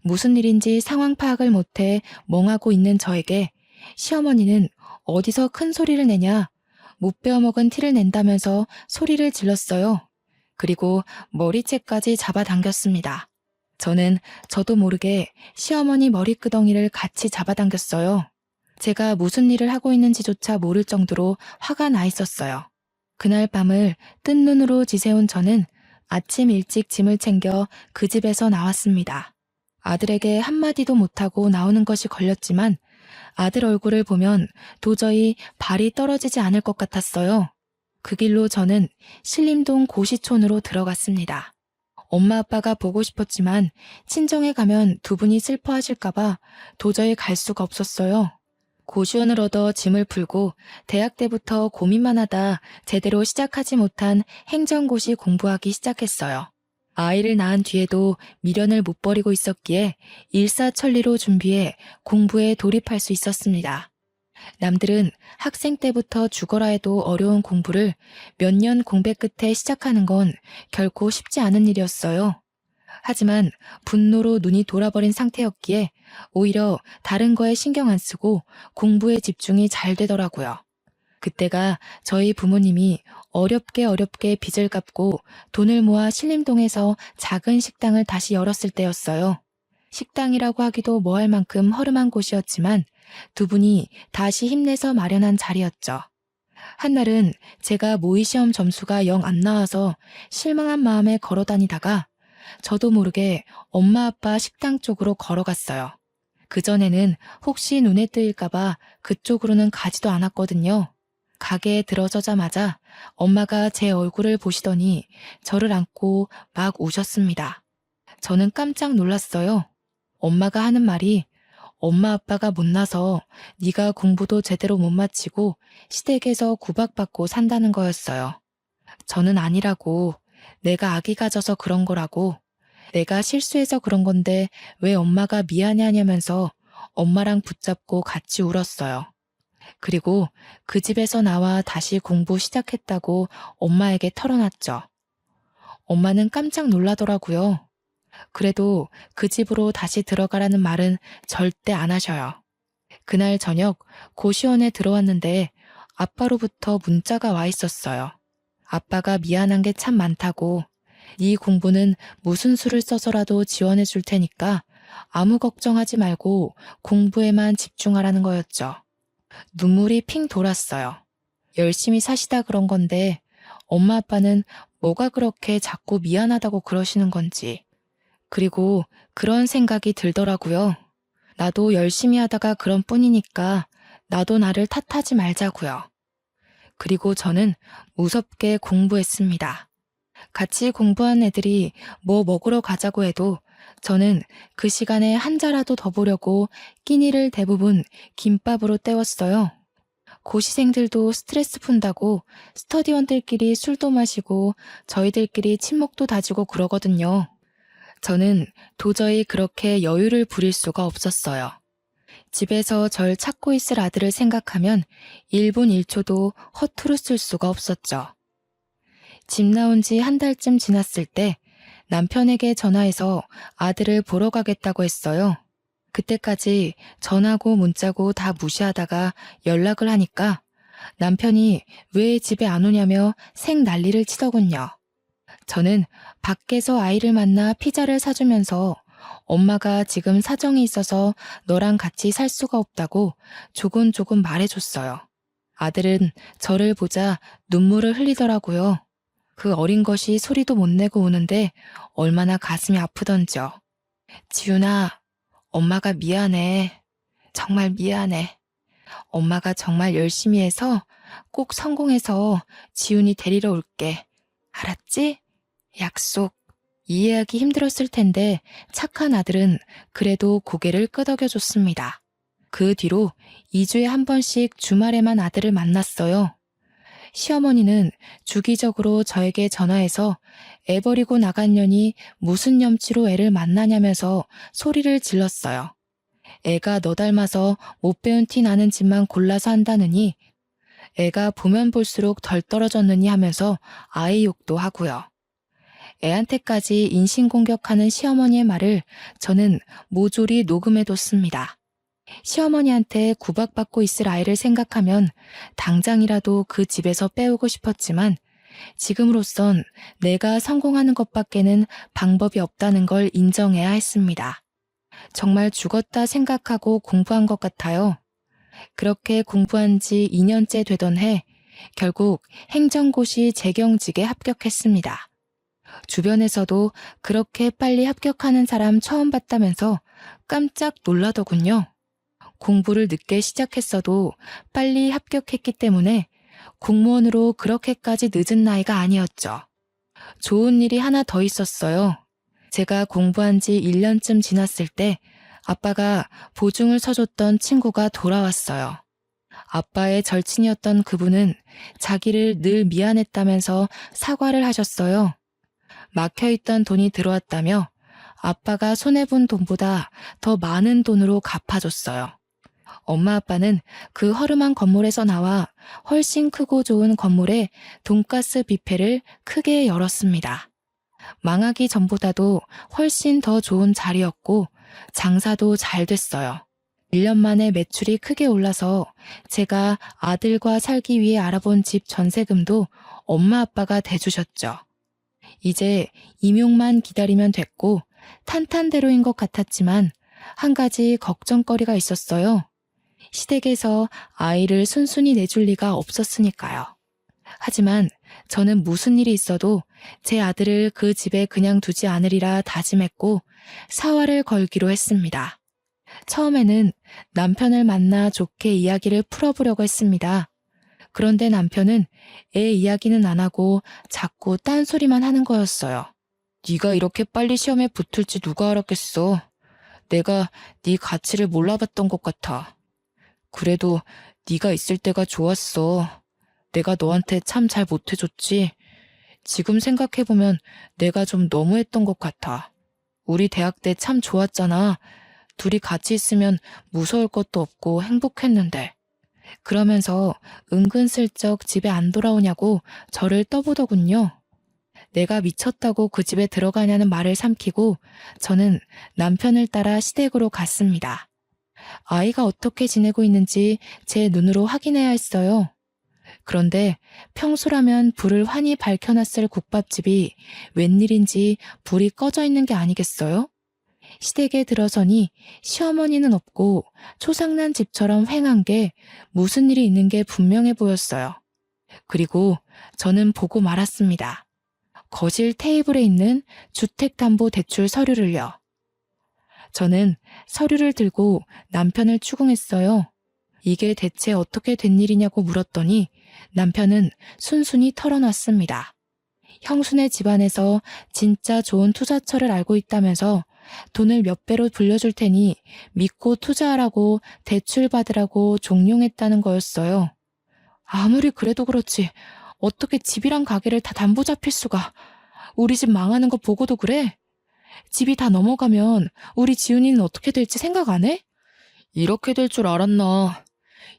무슨 일인지 상황 파악을 못해 멍하고 있는 저에게 시어머니는 어디서 큰 소리를 내냐, 못 베어먹은 티를 낸다면서 소리를 질렀어요. 그리고 머리채까지 잡아당겼습니다. 저는 저도 모르게 시어머니 머리끄덩이를 같이 잡아당겼어요. 제가 무슨 일을 하고 있는지조차 모를 정도로 화가 나 있었어요. 그날 밤을 뜬 눈으로 지새운 저는 아침 일찍 짐을 챙겨 그 집에서 나왔습니다. 아들에게 한마디도 못하고 나오는 것이 걸렸지만 아들 얼굴을 보면 도저히 발이 떨어지지 않을 것 같았어요. 그 길로 저는 신림동 고시촌으로 들어갔습니다. 엄마 아빠가 보고 싶었지만 친정에 가면 두 분이 슬퍼하실까봐 도저히 갈 수가 없었어요. 고시원을 얻어 짐을 풀고 대학 때부터 고민만 하다 제대로 시작하지 못한 행정고시 공부하기 시작했어요. 아이를 낳은 뒤에도 미련을 못 버리고 있었기에 일사천리로 준비해 공부에 돌입할 수 있었습니다. 남들은 학생 때부터 죽어라 해도 어려운 공부를 몇 년 공백 끝에 시작하는 건 결코 쉽지 않은 일이었어요. 하지만 분노로 눈이 돌아버린 상태였기에 오히려 다른 거에 신경 안 쓰고 공부에 집중이 잘 되더라고요. 그때가 저희 부모님이 어렵게 빚을 갚고 돈을 모아 신림동에서 작은 식당을 다시 열었을 때였어요. 식당이라고 하기도 뭐할 만큼 허름한 곳이었지만 두 분이 다시 힘내서 마련한 자리였죠. 한날은 제가 모의시험 점수가 영 안 나와서 실망한 마음에 걸어 다니다가 저도 모르게 엄마 아빠 식당 쪽으로 걸어갔어요. 그전에는 혹시 눈에 뜨일까봐 그쪽으로는 가지도 않았거든요. 가게에 들어서자마자 엄마가 제 얼굴을 보시더니 저를 안고 막 우셨습니다. 저는 깜짝 놀랐어요. 엄마가 하는 말이 엄마 아빠가 못나서 네가 공부도 제대로 못 마치고 시댁에서 구박받고 산다는 거였어요. 저는 아니라고, 내가 아기 가져서 그런 거라고, 내가 실수해서 그런 건데 왜 엄마가 미안해 하냐면서 엄마랑 붙잡고 같이 울었어요. 그리고 그 집에서 나와 다시 공부 시작했다고 엄마에게 털어놨죠. 엄마는 깜짝 놀라더라고요. 그래도 그 집으로 다시 들어가라는 말은 절대 안 하셔요. 그날 저녁 고시원에 들어왔는데 아빠로부터 문자가 와 있었어요. 아빠가 미안한 게 참 많다고, 네 공부는 무슨 수를 써서라도 지원해 줄 테니까 아무 걱정하지 말고 공부에만 집중하라는 거였죠. 눈물이 핑 돌았어요. 열심히 사시다 그런 건데 엄마 아빠는 뭐가 그렇게 자꾸 미안하다고 그러시는 건지. 그리고 그런 생각이 들더라고요. 나도 열심히 하다가 그런 뿐이니까 나도 나를 탓하지 말자고요. 그리고 저는 무섭게 공부했습니다. 같이 공부한 애들이 뭐 먹으러 가자고 해도 저는 그 시간에 한 자라도 더 보려고 끼니를 대부분 김밥으로 때웠어요. 고시생들도 스트레스 푼다고 스터디원들끼리 술도 마시고 저희들끼리 친목도 다지고 그러거든요. 저는 도저히 그렇게 여유를 부릴 수가 없었어요. 집에서 절 찾고 있을 아들을 생각하면 1분 1초도 허투루 쓸 수가 없었죠. 집 나온 지 한 달쯤 지났을 때 남편에게 전화해서 아들을 보러 가겠다고 했어요. 그때까지 전화고 문자고 다 무시하다가 연락을 하니까 남편이 왜 집에 안 오냐며 생난리를 치더군요. 저는 밖에서 아이를 만나 피자를 사주면서 엄마가 지금 사정이 있어서 너랑 같이 살 수가 없다고 조곤조곤 말해줬어요. 아들은 저를 보자 눈물을 흘리더라고요. 그 어린 것이 소리도 못 내고 우는데 얼마나 가슴이 아프던지요. 지훈아, 엄마가 미안해. 정말 미안해. 엄마가 정말 열심히 해서 꼭 성공해서 지훈이 데리러 올게. 알았지? 약속. 이해하기 힘들었을 텐데 착한 아들은 그래도 고개를 끄덕여줬습니다. 그 뒤로 2주에 한 번씩 주말에만 아들을 만났어요. 시어머니는 주기적으로 저에게 전화해서 애 버리고 나간 년이 무슨 염치로 애를 만나냐면서 소리를 질렀어요. 애가 너 닮아서 못 배운 티 나는 집만 골라서 한다느니, 애가 보면 볼수록 덜 떨어졌느니 하면서 아이 욕도 하고요. 애한테까지 인신공격하는 시어머니의 말을 저는 모조리 녹음해뒀습니다. 시어머니한테 구박받고 있을 아이를 생각하면 당장이라도 그 집에서 빼오고 싶었지만 지금으로선 내가 성공하는 것밖에는 방법이 없다는 걸 인정해야 했습니다. 정말 죽었다 생각하고 공부한 것 같아요. 그렇게 공부한 지 2년째 되던 해 결국 행정고시 재경직에 합격했습니다. 주변에서도 그렇게 빨리 합격하는 사람 처음 봤다면서 깜짝 놀라더군요. 공부를 늦게 시작했어도 빨리 합격했기 때문에 공무원으로 그렇게까지 늦은 나이가 아니었죠. 좋은 일이 하나 더 있었어요. 제가 공부한 지 1년쯤 지났을 때 아빠가 보증을 서줬던 친구가 돌아왔어요. 아빠의 절친이었던 그분은 자기를 늘 미안했다면서 사과를 하셨어요. 막혀있던 돈이 들어왔다며 아빠가 손해본 돈보다 더 많은 돈으로 갚아줬어요. 엄마 아빠는 그 허름한 건물에서 나와 훨씬 크고 좋은 건물에 돈가스 뷔페를 크게 열었습니다. 망하기 전보다도 훨씬 더 좋은 자리였고 장사도 잘 됐어요. 1년 만에 매출이 크게 올라서 제가 아들과 살기 위해 알아본 집 전세금도 엄마 아빠가 대주셨죠. 이제 임용만 기다리면 됐고 탄탄대로인 것 같았지만 한 가지 걱정거리가 있었어요. 시댁에서 아이를 순순히 내줄 리가 없었으니까요. 하지만 저는 무슨 일이 있어도 제 아들을 그 집에 그냥 두지 않으리라 다짐했고 사활을 걸기로 했습니다. 처음에는 남편을 만나 좋게 이야기를 풀어보려고 했습니다. 그런데 남편은 애 이야기는 안 하고 자꾸 딴소리만 하는 거였어요. 네가 이렇게 빨리 시험에 붙을지 누가 알았겠어. 내가 네 가치를 몰라봤던 것 같아. 그래도 네가 있을 때가 좋았어. 내가 너한테 참 잘 못해줬지. 지금 생각해보면 내가 좀 너무했던 것 같아. 우리 대학 때 참 좋았잖아. 둘이 같이 있으면 무서울 것도 없고 행복했는데. 그러면서 은근슬쩍 집에 안 돌아오냐고 저를 떠보더군요. 내가 미쳤다고 그 집에 들어가냐는 말을 삼키고 저는 남편을 따라 시댁으로 갔습니다. 아이가 어떻게 지내고 있는지 제 눈으로 확인해야 했어요. 그런데 평소라면 불을 환히 밝혀놨을 국밥집이 웬일인지 불이 꺼져 있는 게 아니겠어요? 시댁에 들어서니 시어머니는 없고 초상난 집처럼 휑한 게 무슨 일이 있는 게 분명해 보였어요. 그리고 저는 보고 말았습니다. 거실 테이블에 있는 주택담보대출 서류를요. 저는 서류를 들고 남편을 추궁했어요. 이게 대체 어떻게 된 일이냐고 물었더니 남편은 순순히 털어놨습니다. 형수네 집안에서 진짜 좋은 투자처를 알고 있다면서 돈을 몇 배로 불려줄 테니 믿고 투자하라고 대출 받으라고 종용했다는 거였어요. 아무리 그래도 그렇지 어떻게 집이랑 가게를 다 담보 잡힐 수가. 우리 집 망하는 거 보고도 그래? 집이 다 넘어가면 우리 지훈이는 어떻게 될지 생각 안 해? 이렇게 될 줄 알았나.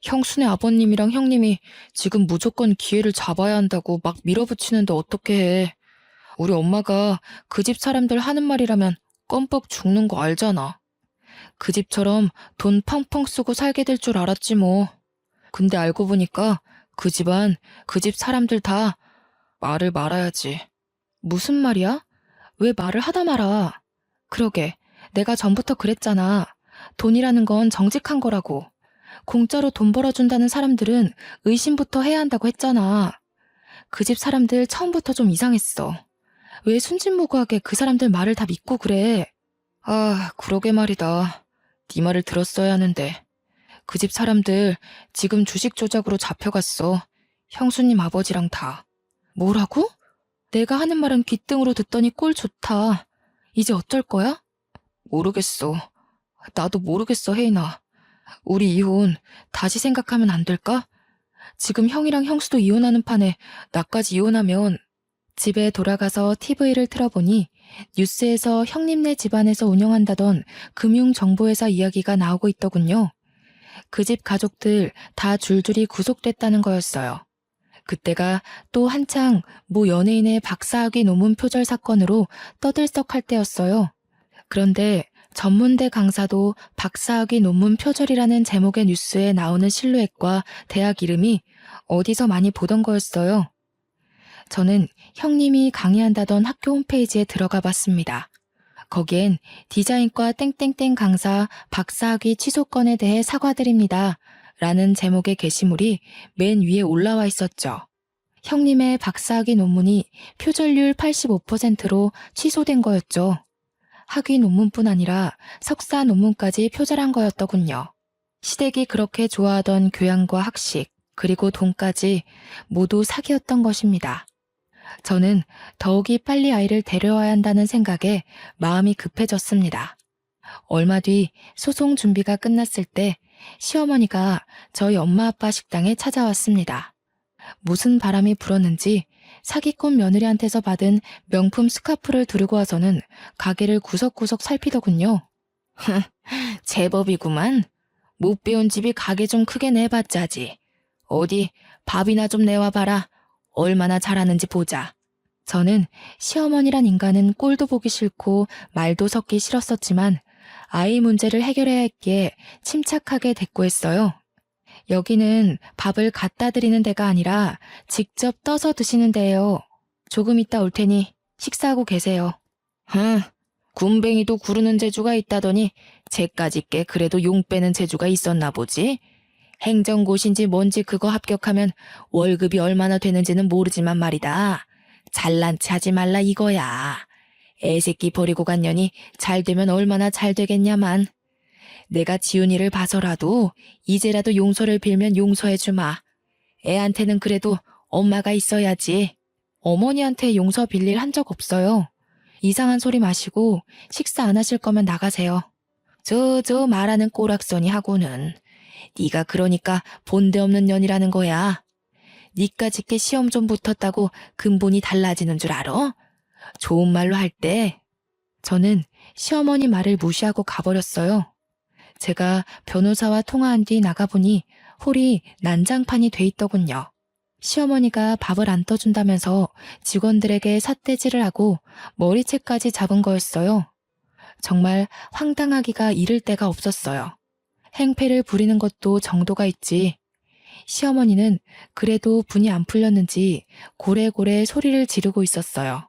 형수네 아버님이랑 형님이 지금 무조건 기회를 잡아야 한다고 막 밀어붙이는데 어떻게 해. 우리 엄마가 그 집 사람들 하는 말이라면 껌뻑 죽는 거 알잖아. 그 집처럼 돈 펑펑 쓰고 살게 될 줄 알았지 뭐. 근데 알고 보니까 그 집안, 그 집 사람들 다 말을 말아야지. 무슨 말이야? 왜 말을 하다 말아? 그러게, 내가 전부터 그랬잖아. 돈이라는 건 정직한 거라고. 공짜로 돈 벌어준다는 사람들은 의심부터 해야 한다고 했잖아. 그 집 사람들 처음부터 좀 이상했어. 왜 순진무구하게 그 사람들 말을 다 믿고 그래? 아, 그러게 말이다. 네 말을 들었어야 하는데. 그 집 사람들 지금 주식 조작으로 잡혀갔어. 형수님 아버지랑 다. 뭐라고? 내가 하는 말은 귓등으로 듣더니 꼴 좋다. 이제 어쩔 거야? 모르겠어. 나도 모르겠어, 혜인아. 우리 이혼 다시 생각하면 안 될까? 지금 형이랑 형수도 이혼하는 판에 나까지 이혼하면. 집에 돌아가서 TV를 틀어보니 뉴스에서 형님네 집안에서 운영한다던 금융정보회사 이야기가 나오고 있더군요. 그 집 가족들 다 줄줄이 구속됐다는 거였어요. 그때가 또 한창 모 연예인의 박사학위 논문 표절 사건으로 떠들썩할 때였어요. 그런데 전문대 강사도 박사학위 논문 표절이라는 제목의 뉴스에 나오는 실루엣과 대학 이름이 어디서 많이 보던 거였어요. 저는 형님이 강의한다던 학교 홈페이지에 들어가 봤습니다. 거기엔 디자인과 땡땡땡 강사 박사학위 취소 건에 대해 사과드립니다. 라는 제목의 게시물이 맨 위에 올라와 있었죠. 형님의 박사학위 논문이 표절률 85%로 취소된 거였죠. 학위 논문뿐 아니라 석사 논문까지 표절한 거였더군요. 시댁이 그렇게 좋아하던 교양과 학식, 그리고 돈까지 모두 사기였던 것입니다. 저는 더욱이 빨리 아이를 데려와야 한다는 생각에 마음이 급해졌습니다. 얼마 뒤 소송 준비가 끝났을 때 시어머니가 저희 엄마 아빠 식당에 찾아왔습니다. 무슨 바람이 불었는지 사기꾼 며느리한테서 받은 명품 스카프를 두르고 와서는 가게를 구석구석 살피더군요. 제법이구만. 못 배운 집이 가게 좀 크게 내봤자지. 어디 밥이나 좀 내와봐라. 얼마나 잘하는지 보자. 저는 시어머니란 인간은 꼴도 보기 싫고 말도 섞기 싫었었지만 아이 문제를 해결해야 했기에 침착하게 대꾸했어요. 여기는 밥을 갖다 드리는 데가 아니라 직접 떠서 드시는 데예요. 조금 있다 올 테니 식사하고 계세요. 군뱅이도 구르는 재주가 있다더니 쟤까지 게 그래도 용 빼는 재주가 있었나 보지? 행정고시인지 뭔지 그거 합격하면 월급이 얼마나 되는지는 모르지만 말이다. 잘난 체 하지 말라 이거야. 애새끼 버리고 간 년이 잘 되면 얼마나 잘 되겠냐만. 내가 지훈이를 봐서라도 이제라도 용서를 빌면 용서해주마. 애한테는 그래도 엄마가 있어야지. 어머니한테 용서 빌릴 한 적 없어요. 이상한 소리 마시고 식사 안 하실 거면 나가세요. 저 말하는 꼬락서니 하고는 네가 그러니까 본데 없는 년이라는 거야. 니까짓게 시험 좀 붙었다고 근본이 달라지는 줄 알아? 좋은 말로 할 때 저는 시어머니 말을 무시하고 가버렸어요. 제가 변호사와 통화한 뒤 나가보니 홀이 난장판이 돼 있더군요. 시어머니가 밥을 안 떠준다면서 직원들에게 삿대질을 하고 머리채까지 잡은 거였어요. 정말 황당하기가 이를 데가 없었어요. 행패를 부리는 것도 정도가 있지. 시어머니는 그래도 분이 안 풀렸는지 고래고래 소리를 지르고 있었어요.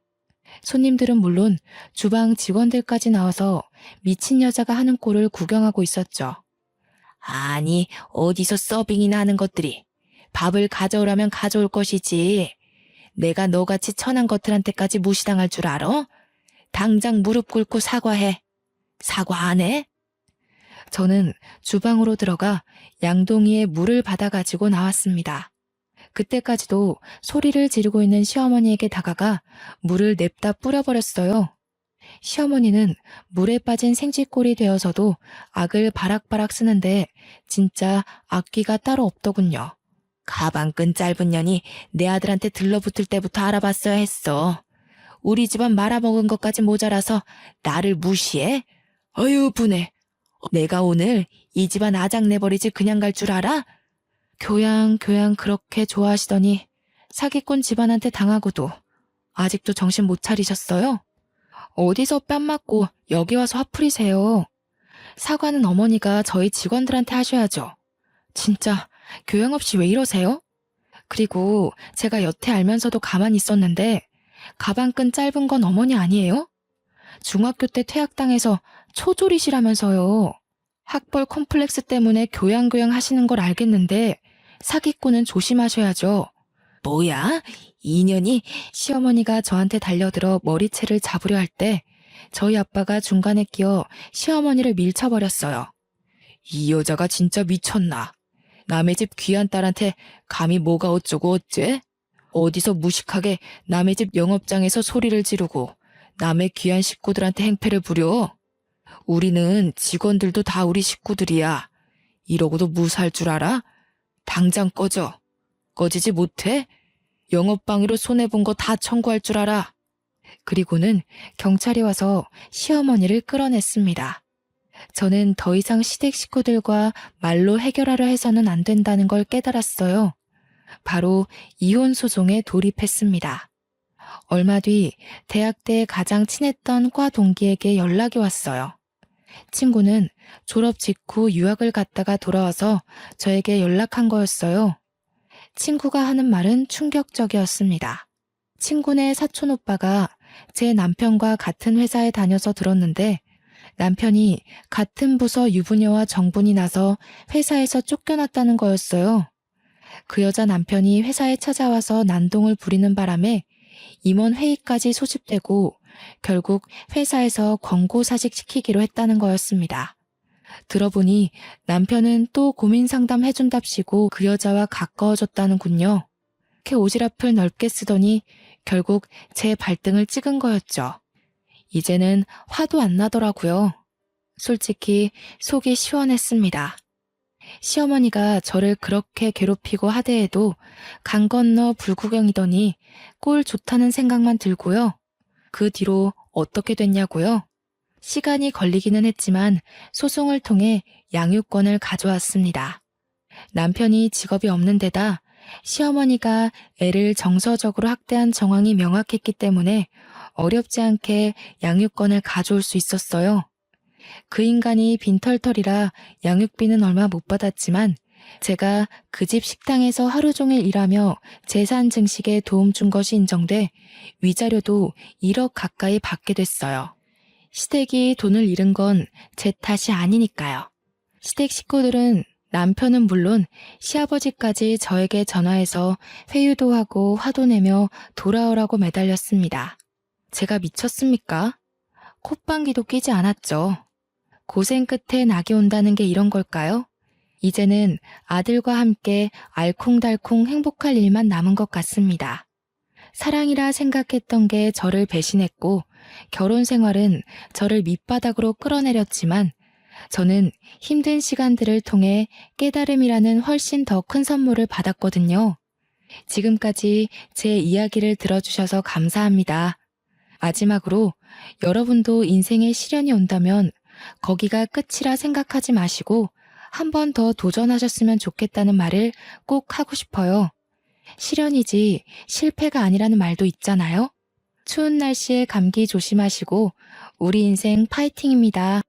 손님들은 물론 주방 직원들까지 나와서 미친 여자가 하는 꼴을 구경하고 있었죠. 아니, 어디서 서빙이나 하는 것들이. 밥을 가져오라면 가져올 것이지. 내가 너같이 천한 것들한테까지 무시당할 줄 알아? 당장 무릎 꿇고 사과해. 사과 안 해? 저는 주방으로 들어가 양동이에 물을 받아가지고 나왔습니다. 그때까지도 소리를 지르고 있는 시어머니에게 다가가 물을 냅다 뿌려버렸어요. 시어머니는 물에 빠진 생쥐꼴이 되어서도 악을 바락바락 쓰는데 진짜 악기가 따로 없더군요. 가방끈 짧은 년이 내 아들한테 들러붙을 때부터 알아봤어야 했어. 우리 집안 말아먹은 것까지 모자라서 나를 무시해? 어휴 분해. 내가 오늘 이 집안 아작내버리지 그냥 갈 줄 알아? 교양 그렇게 좋아하시더니 사기꾼 집안한테 당하고도 아직도 정신 못 차리셨어요? 어디서 뺨 맞고 여기 와서 화풀이세요. 사과는 어머니가 저희 직원들한테 하셔야죠. 진짜 교양 없이 왜 이러세요? 그리고 제가 여태 알면서도 가만히 있었는데 가방끈 짧은 건 어머니 아니에요? 중학교 때 퇴학당해서 초졸이시라면서요. 학벌 콤플렉스 때문에 교양 하시는 걸 알겠는데 사기꾼은 조심하셔야죠. 뭐야? 인연이 시어머니가 저한테 달려들어 머리채를 잡으려 할 때 저희 아빠가 중간에 끼어 시어머니를 밀쳐버렸어요. 이 여자가 진짜 미쳤나? 남의 집 귀한 딸한테 감히 뭐가 어쩌고 어째? 어디서 무식하게 남의 집 영업장에서 소리를 지르고 남의 귀한 식구들한테 행패를 부려? 우리는 직원들도 다 우리 식구들이야. 이러고도 무사할 줄 알아? 당장 꺼져. 꺼지지 못해? 영업방해로 손해본 거 다 청구할 줄 알아. 그리고는 경찰이 와서 시어머니를 끌어냈습니다. 저는 더 이상 시댁 식구들과 말로 해결하려 해서는 안 된다는 걸 깨달았어요. 바로 이혼 소송에 돌입했습니다. 얼마 뒤 대학 때 가장 친했던 과 동기에게 연락이 왔어요. 친구는 졸업 직후 유학을 갔다가 돌아와서 저에게 연락한 거였어요. 친구가 하는 말은 충격적이었습니다. 친구네 사촌 오빠가 제 남편과 같은 회사에 다녀서 들었는데 남편이 같은 부서 유부녀와 정분이 나서 회사에서 쫓겨났다는 거였어요. 그 여자 남편이 회사에 찾아와서 난동을 부리는 바람에 임원 회의까지 소집되고 결국 회사에서 권고사직 시키기로 했다는 거였습니다. 들어보니 남편은 또 고민 상담 해준답시고 그 여자와 가까워졌다는군요. 그렇게 오지랖을 넓게 쓰더니 결국 제 발등을 찍은 거였죠. 이제는 화도 안 나더라고요. 솔직히 속이 시원했습니다. 시어머니가 저를 그렇게 괴롭히고 하대해도 강 건너 불구경이더니 꼴 좋다는 생각만 들고요. 그 뒤로 어떻게 됐냐고요? 시간이 걸리기는 했지만 소송을 통해 양육권을 가져왔습니다. 남편이 직업이 없는 데다 시어머니가 애를 정서적으로 학대한 정황이 명확했기 때문에 어렵지 않게 양육권을 가져올 수 있었어요. 그 인간이 빈털털이라 양육비는 얼마 못 받았지만 제가 그 집 식당에서 하루 종일 일하며 재산 증식에 도움 준 것이 인정돼 위자료도 1억 가까이 받게 됐어요. 시댁이 돈을 잃은 건 제 탓이 아니니까요. 시댁 식구들은 남편은 물론 시아버지까지 저에게 전화해서 회유도 하고 화도 내며 돌아오라고 매달렸습니다. 제가 미쳤습니까? 콧방귀도 끼지 않았죠. 고생 끝에 낙이 온다는 게 이런 걸까요? 이제는 아들과 함께 알콩달콩 행복할 일만 남은 것 같습니다. 사랑이라 생각했던 게 저를 배신했고 결혼 생활은 저를 밑바닥으로 끌어내렸지만 저는 힘든 시간들을 통해 깨달음이라는 훨씬 더 큰 선물을 받았거든요. 지금까지 제 이야기를 들어주셔서 감사합니다. 마지막으로 여러분도 인생에 시련이 온다면 거기가 끝이라 생각하지 마시고 한 번 더 도전하셨으면 좋겠다는 말을 꼭 하고 싶어요. 시련이지 실패가 아니라는 말도 있잖아요. 추운 날씨에 감기 조심하시고 우리 인생 파이팅입니다.